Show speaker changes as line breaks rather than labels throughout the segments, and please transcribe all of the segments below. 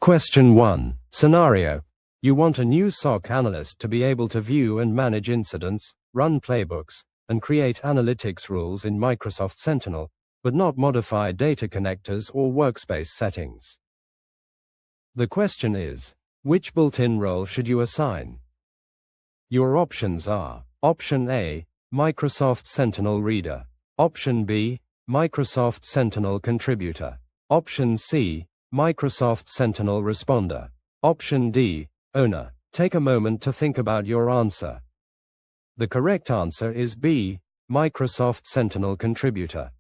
Question 1. Scenario. You want a new SOC analyst to be able to view and manage incidents, run playbooks, and create analytics rules in Microsoft Sentinel, but not modify data connectors or workspace settings. The question is, which built-in role should you assign? Your options are: Option A, Microsoft Sentinel Reader. Option B, Microsoft Sentinel Contributor. Option C, Microsoft Sentinel Responder. Option D, Owner. Take a moment to think about your answer. The correct answer is B, Microsoft Sentinel Contributor.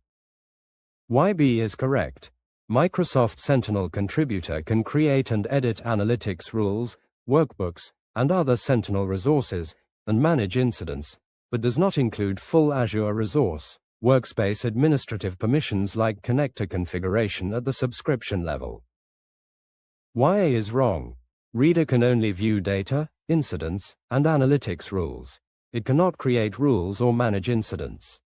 Why B is correct? Microsoft Sentinel Contributor can create and edit analytics rules, workbooks, and other Sentinel resources, and manage incidents, but does not include full Azure resource, workspace administrative permissions like connector configuration at the subscription level. Why A is wrong? Reader can only view data, incidents, and analytics rules. It cannot create rules or manage incidents.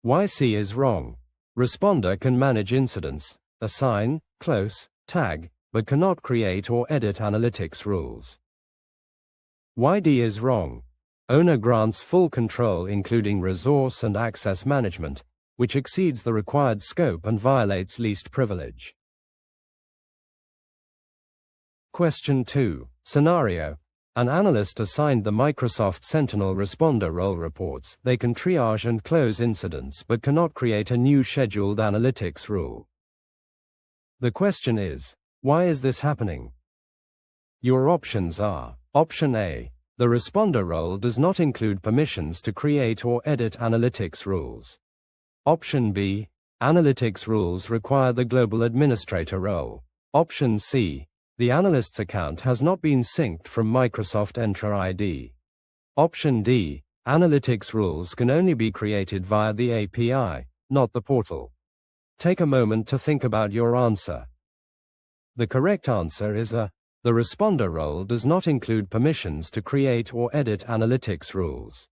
Why C is wrong? Responder can manage incidents, assign, close, tag, but cannot create or edit analytics rules. Why D is wrong? Owner grants full control including resource and access management, which exceeds the required scope and violates least privilege. Question 2. Scenario. An analyst assigned the Microsoft Sentinel Responder role reports they can triage and close incidents but cannot create a new scheduled analytics rule. The question is, why is this happening? Your options are: Option A, the responder role does not include permissions to create or edit analytics rules. Option B, analytics rules require the global administrator role. Option C, the analyst's account has not been synced from Microsoft Entra ID. Option D, analytics rules can only be created via the API, not the portal. Take a moment to think about your answer. The correct answer is A. The responder role does not include permissions to create or edit analytics rules.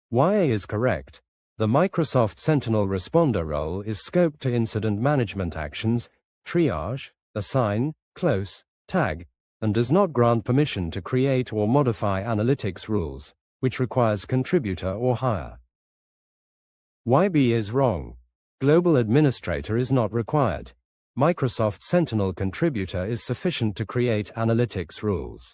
Why A is correct? The Microsoft Sentinel Responder role is scoped to incident management actions, triage, assign, close, tag, and does not grant permission to create or modify analytics rules, which requires contributor or hire. Why B is wrong? Global administrator is not required. Microsoft Sentinel Contributor is sufficient to create analytics rules.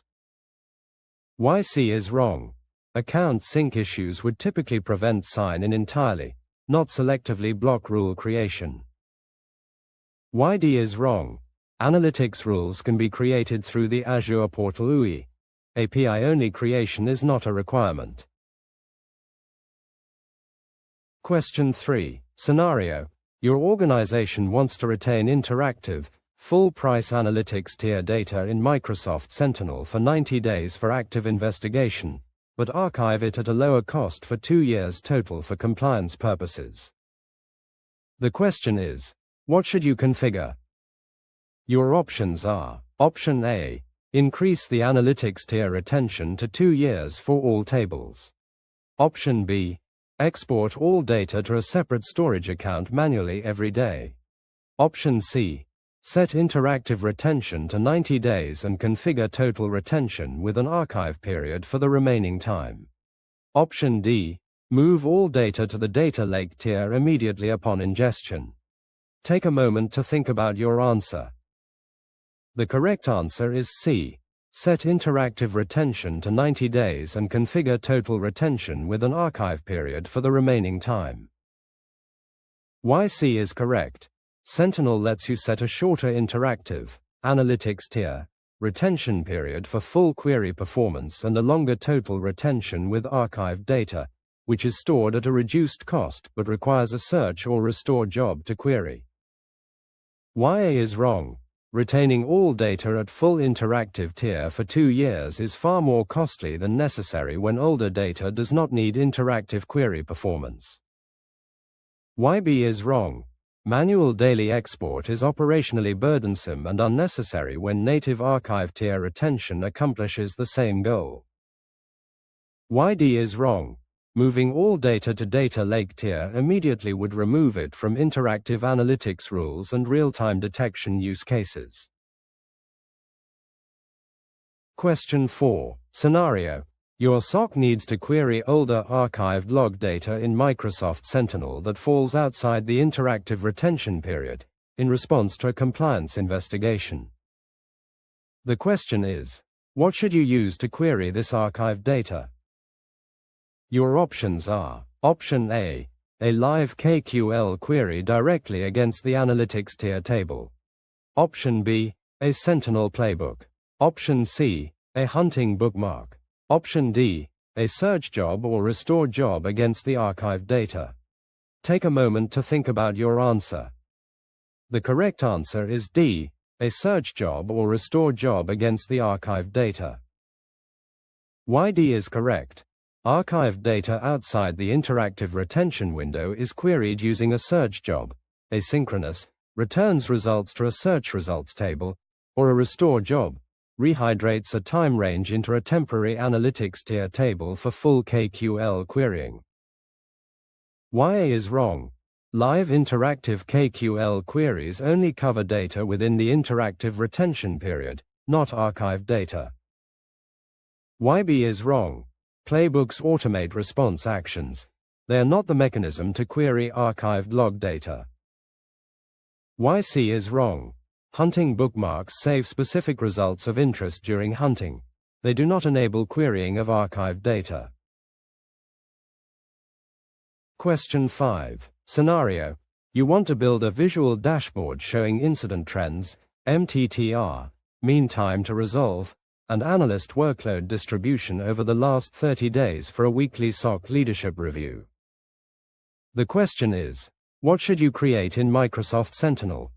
Why C is wrong? Account sync issues would typically prevent sign-in entirely, not selectively block rule creation. Why D is wrong? Analytics rules can be created through the Azure portal UI. API-only creation is not a requirement. Question 3. Scenario. Your organization wants to retain interactive, full-price analytics tier data in Microsoft Sentinel for 90 days for active investigation, but archive it at a lower cost for 2 years total for compliance purposes. The question is, what should you configure? Your options are: Option A, increase the analytics tier retention to 2 years for all tables. Option B, export all data to a separate storage account manually every day. Option C, set interactive retention to 90 days and configure total retention with an archive period for the remaining time. Option D, move all data to the data lake tier immediately upon ingestion. Take a moment to think about your answer. The correct answer is C. Set interactive retention to 90 days and configure total retention with an archive period for the remaining time. Why C is correct? Sentinel lets you set a shorter interactive, analytics tier, retention period for full query performance and a longer total retention with archived data, which is stored at a reduced cost but requires a search or restore job to query. Why A is wrong? Retaining all data at full interactive tier for 2 years is far more costly than necessary when older data does not need interactive query performance. Why B is wrong? Manual daily export is operationally burdensome and unnecessary when native archive tier retention accomplishes the same goal. Why D is wrong? Moving all data to data lake tier immediately would remove it from interactive analytics rules and real-time detection use cases. Question 4. Scenario. Your SOC needs to query older archived log data in Microsoft Sentinel that falls outside the interactive retention period, in response to a compliance investigation. The question is, what should you use to query this archived data? Your options are: Option A, a live KQL query directly against the analytics tier table. Option B, a Sentinel playbook. Option C, a hunting bookmark. Option D, a search job or restore job against the archived data. Take a moment to think about your answer. The correct answer is D, a search job or restore job against the archived data. Why D is correct? Archived data outside the interactive retention window is queried using a search job, asynchronous, returns results to a search results table, or a restore job, rehydrates a time range into a temporary analytics tier table for full KQL querying. Why A is wrong? Live interactive KQL queries only cover data within the interactive retention period, not archived data. Why B is wrong? Playbooks automate response actions. They are not the mechanism to query archived log data. Why C is wrong? Hunting bookmarks save specific results of interest during hunting. They do not enable querying of archived data. Question 5. Scenario. You want to build a visual dashboard showing incident trends, MTTR, mean time to resolve, and analyst workload distribution over the last 30 days for a weekly SOC leadership review. The question is, what should you create in Microsoft Sentinel?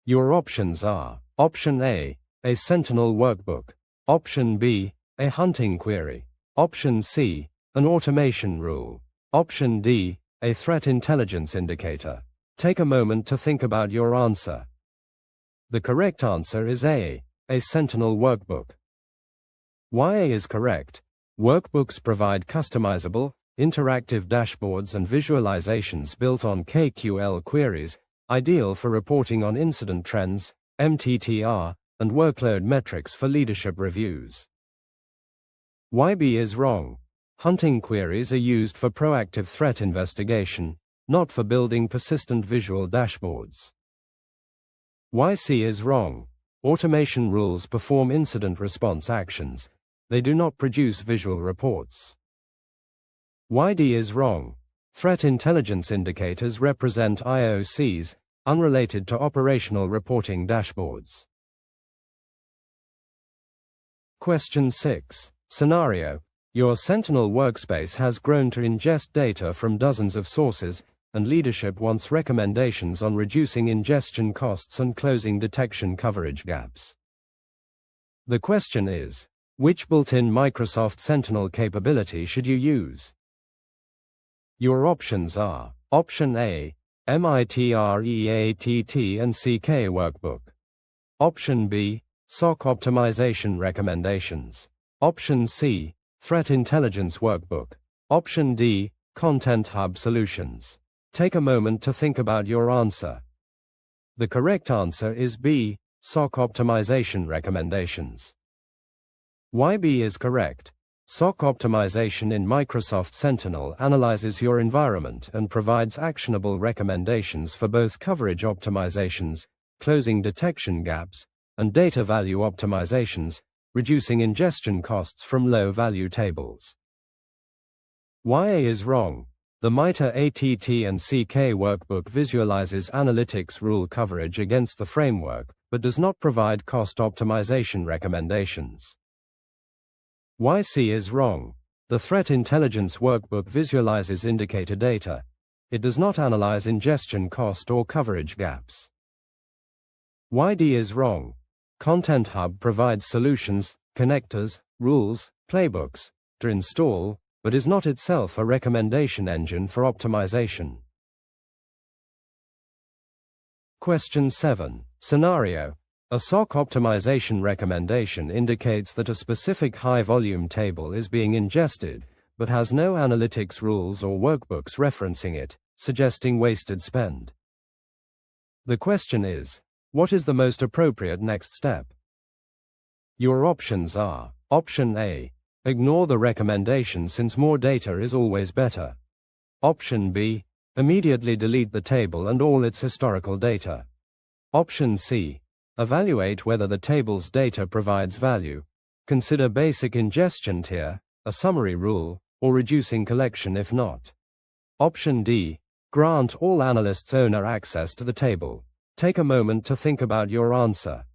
Your options are: Option A, a Sentinel workbook. Option B, a hunting query. Option C, an automation rule. Option D, a threat intelligence indicator. Take a moment to think about your answer. The correct answer is A, a Sentinel workbook. Why A is correct? Workbooks provide customizable, interactive dashboards and visualizations built on KQL queries, ideal for reporting on incident trends, MTTR, and workload metrics for leadership reviews. Why B is wrong? Hunting queries are used for proactive threat investigation, not for building persistent visual dashboards. Why C is wrong? Automation rules perform incident response actions. They do not produce visual reports. Why D is wrong? Threat intelligence indicators represent IOCs, unrelated to operational reporting dashboards. Question 6. Scenario. Your Sentinel workspace has grown to ingest data from dozens of sources, and leadership wants recommendations on reducing ingestion costs and closing detection coverage gaps. The question is, which built-in Microsoft Sentinel capability should you use? Your options are: Option A, MITREATT and CK workbook. Option B, SOC optimization recommendations. Option C, threat intelligence workbook. Option D, Content Hub solutions. Take a moment to think about your answer. The correct answer is B, SOC optimization recommendations. Why B is correct? SOC optimization in Microsoft Sentinel analyzes your environment and provides actionable recommendations for both coverage optimizations, closing detection gaps, and data value optimizations, reducing ingestion costs from low-value tables. Why A is wrong? The MITRE ATT and CK workbook visualizes analytics rule coverage against the framework, but does not provide cost optimization recommendations. Why C is wrong? The threat intelligence workbook visualizes indicator data. It does not analyze ingestion cost or coverage gaps. Why D is wrong? Content Hub provides solutions, connectors, rules, playbooks, to install, but is not itself a recommendation engine for optimization. Question 7. Scenario. A SOC optimization recommendation indicates that a specific high-volume table is being ingested, but has no analytics rules or workbooks referencing it, suggesting wasted spend. The question is, what is the most appropriate next step? Your options are: Option A, ignore the recommendation since more data is always better. Option B, immediately delete the table and all its historical data. Option C, evaluate whether the table's data provides value. Consider basic ingestion tier, a summary rule, or reducing collection if not. Option D, grant all analysts owner access to the table. Take a moment to think about your answer.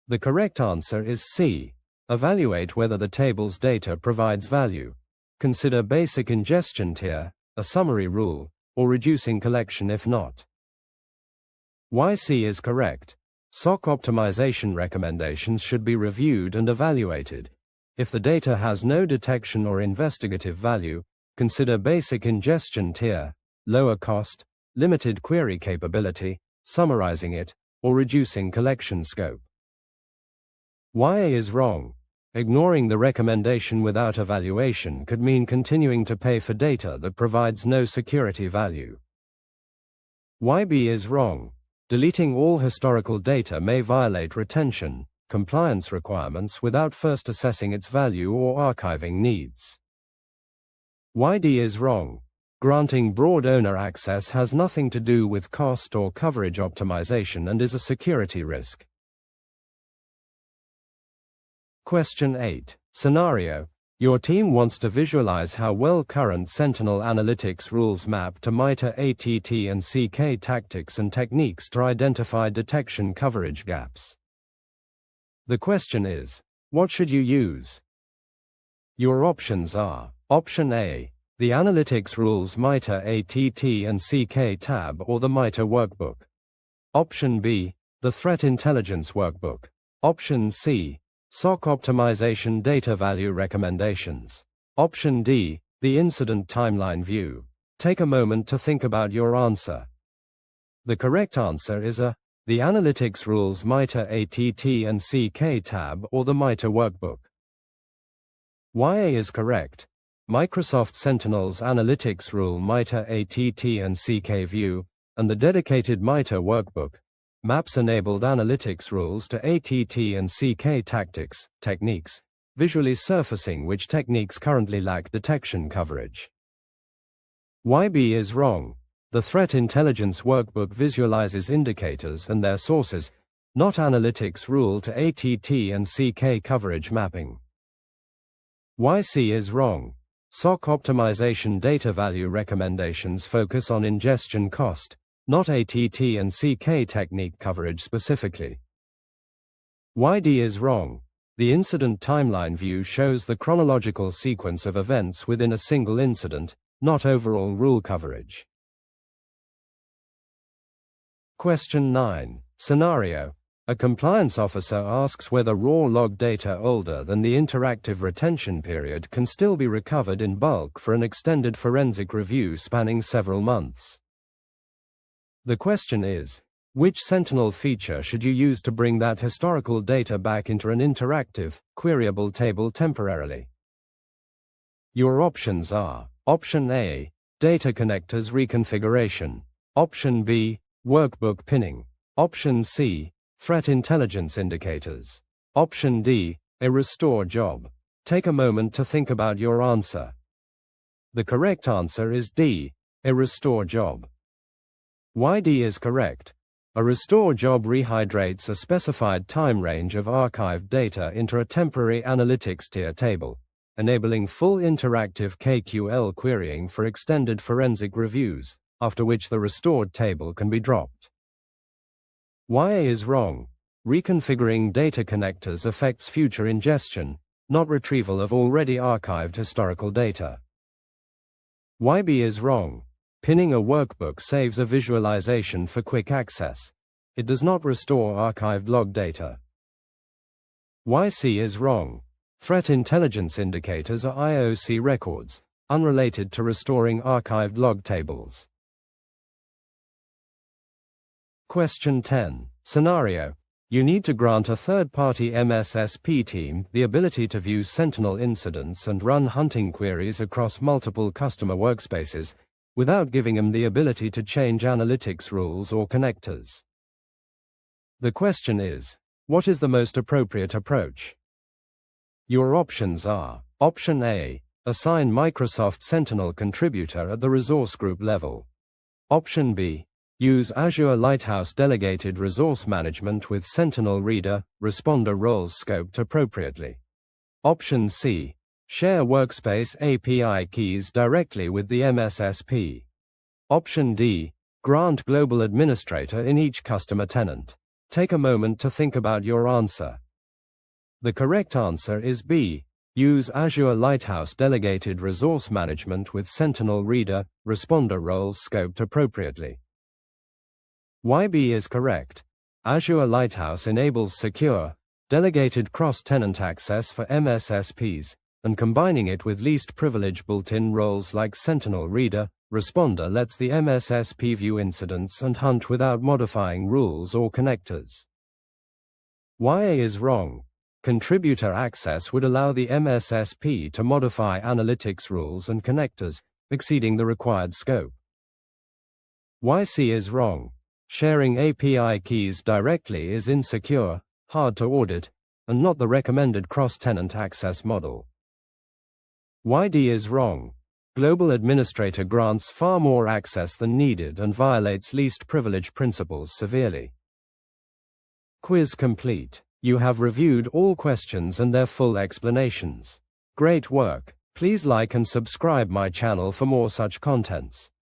The correct answer is C, evaluate whether the table's data provides value. Consider basic ingestion tier, a summary rule, or reducing collection if not. Why C is correct? SOC optimization recommendations should be reviewed and evaluated. If the data has no detection or investigative value, consider basic ingestion tier, lower cost, limited query capability, summarizing it, or reducing collection scope. Why A is wrong? Ignoring the recommendation without evaluation could mean continuing to pay for data that provides no security value. Why B is wrong? Deleting all historical data may violate retention, compliance requirements without first assessing its value or archiving needs. Why D is wrong? Granting broad owner access has nothing to do with cost or coverage optimization and is a security risk. Question 8. Scenario. Your team wants to visualize how well current Sentinel analytics rules map to MITRE ATT and CK tactics and techniques to identify detection coverage gaps. The question is, what should you use? Your options are: Option A, the analytics rules MITRE ATT and CK tab or the MITRE workbook. Option B, the threat intelligence workbook. Option C, SOC optimization data value recommendations. Option D, the incident timeline view. Take a moment to think about your answer. The correct answer is A, the analytics rules MITRE ATT and CK tab or the MITRE workbook. Why A is correct? Microsoft Sentinel's analytics rule MITRE ATT and CK view, and the dedicated MITRE workbook, maps enabled analytics rules to ATT and CK tactics, techniques, visually surfacing which techniques currently lack detection coverage. Why B is wrong? The threat intelligence workbook visualizes indicators and their sources, not analytics rule to ATT and CK coverage mapping. Why C is wrong? SOC optimization data value recommendations focus on ingestion cost, not ATT and CK technique coverage specifically. Why D is wrong? The incident timeline view shows the chronological sequence of events within a single incident, not overall rule coverage. Question 9. Scenario. A compliance officer asks whether raw log data older than the interactive retention period can still be recovered in bulk for an extended forensic review spanning several months. The question is, which Sentinel feature should you use to bring that historical data back into an interactive, queryable table temporarily? Your options are: Option A, data connectors reconfiguration. Option B, workbook pinning. Option C, threat intelligence indicators. Option D, a restore job. Take a moment to think about your answer. The correct answer is D, a restore job. Why D is correct? A restore job rehydrates a specified time range of archived data into a temporary analytics tier table, enabling full interactive KQL querying for extended forensic reviews, after which the restored table can be dropped. Why A is wrong? Reconfiguring data connectors affects future ingestion, not retrieval of already archived historical data. Why B is wrong? Pinning a workbook saves a visualization for quick access. It does not restore archived log data. Why C is wrong? Threat intelligence indicators are IOC records, unrelated to restoring archived log tables. Question 10. Scenario. You need to grant a third-party MSSP team the ability to view Sentinel incidents and run hunting queries across multiple customer workspaces, without giving them the ability to change analytics rules or connectors. The question is, what is the most appropriate approach? Your options are: Option A, assign Microsoft Sentinel contributor at the resource group level. Option B, use Azure Lighthouse Delegated Resource Management with Sentinel Reader, Responder roles scoped appropriately. Option C, share Workspace API keys directly with the MSSP. Option D, grant Global Administrator in each customer tenant. Take a moment to think about your answer. The correct answer is B, use Azure Lighthouse Delegated Resource Management with Sentinel Reader, Responder roles scoped appropriately. Why B is correct? Azure Lighthouse enables secure, delegated cross-tenant access for MSSPs, and combining it with least privilege built-in roles like Sentinel Reader, Responder lets the MSSP view incidents and hunt without modifying rules or connectors. Why A is wrong? Contributor access would allow the MSSP to modify analytics rules and connectors, exceeding the required scope. Why C is wrong? Sharing API keys directly is insecure, hard to audit, and not the recommended cross-tenant access model. Why D is wrong? Global Administrator grants far more access than needed and violates least privilege principles severely. Quiz complete. You have reviewed all questions and their full explanations. Great work. Please like and subscribe my channel for more such contents.